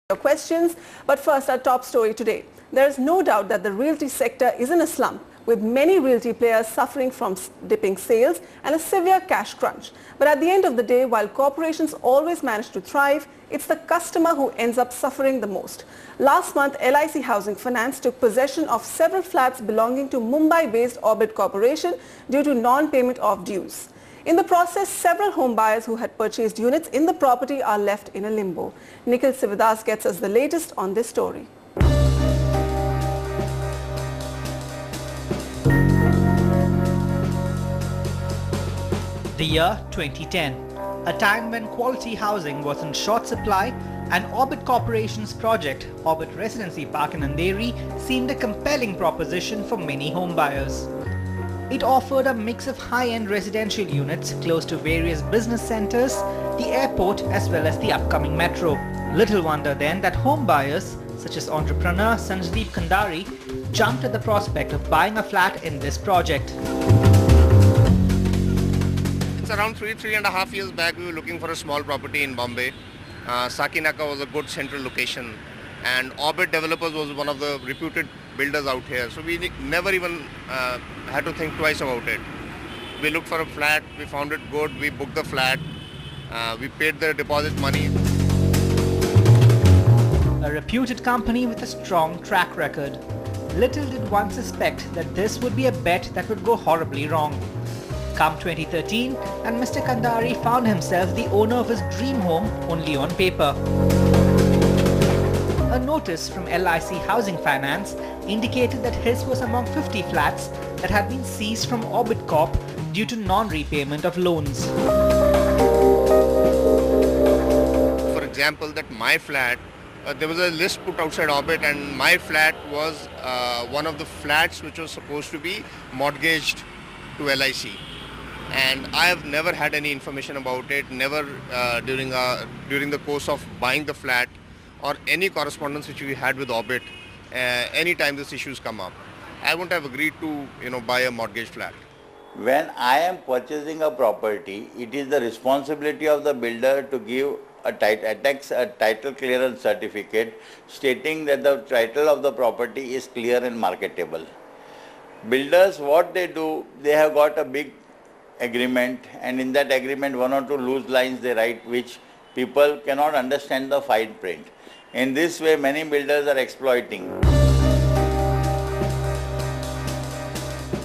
your questions. But first, our top story today. There is no doubt that the realty sector is in a slump, with many realty players suffering from dipping sales and a severe cash crunch. But at the end of the day, while corporations always manage to thrive, it's the customer who ends up suffering the most. Last month, LIC Housing Finance took possession of several flats belonging to Mumbai-based Orbit Corporation due to non-payment of dues. In the process, several home buyers who had purchased units in the property are left in a limbo. Nikhil Sivadas gets us the latest on this story. The year 2010, a time when quality housing was in short supply and Orbit Corporation's project, Orbit Residency Park in Andheri, seemed a compelling proposition for many home buyers. It offered a mix of high-end residential units close to various business centers, the airport as well as the upcoming metro. Little wonder then that home buyers, such as entrepreneur Sanjeev Kandari, jumped at the prospect of buying a flat in this project. It's around three and a half years back we were looking for a small property in Bombay. Sakinaka was a good central location and Orbit Developers was one of the reputed builders out here. So we never even had to think twice about it. We looked for a flat, we found it good, we booked the flat, we paid the deposit money. A reputed company with a strong track record. Little did one suspect that this would be a bet that would go horribly wrong. Come 2013, and Mr. Kandari found himself the owner of his dream home only on paper. A notice from LIC Housing Finance indicated that his was among 50 flats that had been seized from Orbit Corp due to non-repayment of loans. For example, that my flat, there was a list put outside Orbit and my flat was one of the flats which was supposed to be mortgaged to LIC. And I have never had any information about it, never during the course of buying the flat or any correspondence which we had with Orbit, anytime these issues come up. I wouldn't have agreed to buy a mortgage flat. When I am purchasing a property, it is the responsibility of the builder to give a title clearance certificate stating that the title of the property is clear and marketable. Builders, what they do, they have got a big agreement and in that agreement one or two loose lines they write which people cannot understand the fine print. In this way many builders are exploiting.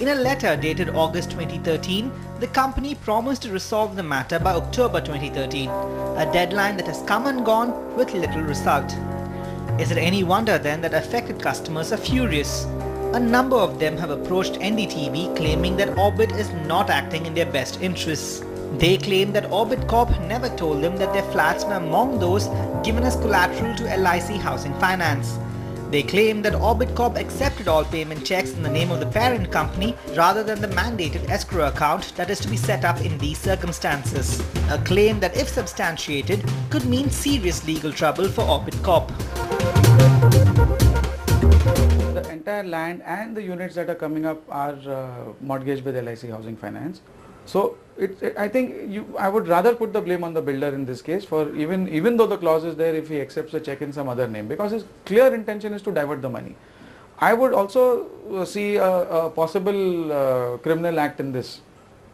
In a letter dated August 2013, the company promised to resolve the matter by October 2013, a deadline that has come and gone with little result. Is it any wonder then that affected customers are furious? A number of them have approached NDTV claiming that Orbit is not acting in their best interests. They claim that Orbit Corp never told them that their flats were among those given as collateral to LIC Housing Finance. They claim that Orbit Corp accepted all payment checks in the name of the parent company rather than the mandated escrow account that is to be set up in these circumstances. A claim that, if substantiated, could mean serious legal trouble for Orbit Corp. The entire land and the units that are coming up are mortgaged with LIC Housing Finance. So I think I would rather put the blame on the builder in this case, for even though the clause is there if he accepts the check in some other name, because his clear intention is to divert the money. I would also see a possible criminal act in this.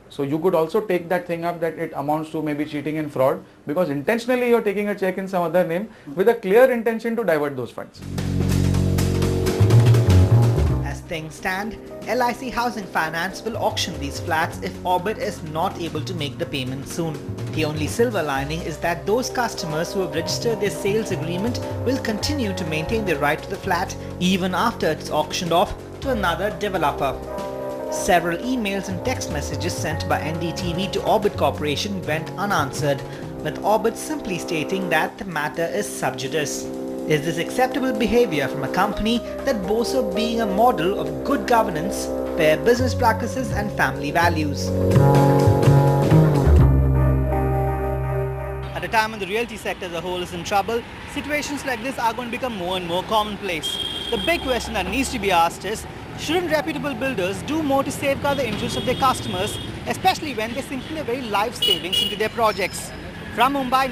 So you could also take that thing up that it amounts to maybe cheating and fraud, because intentionally you are taking a check in some other name with a clear intention to divert those funds. As things stand, LIC Housing Finance will auction these flats if Orbit is not able to make the payment soon. The only silver lining is that those customers who have registered their sales agreement will continue to maintain their right to the flat even after it's auctioned off to another developer. Several emails and text messages sent by NDTV to Orbit Corporation went unanswered, with Orbit simply stating that the matter is sub judice. Is this acceptable behavior from a company that boasts of being a model of good governance, fair business practices and family values? At a time when the realty sector as a whole is in trouble, situations like this are going to become more and more commonplace. The big question that needs to be asked is, shouldn't reputable builders do more to safeguard the interests of their customers, especially when they sink their very life savings into their projects? From Mumbai,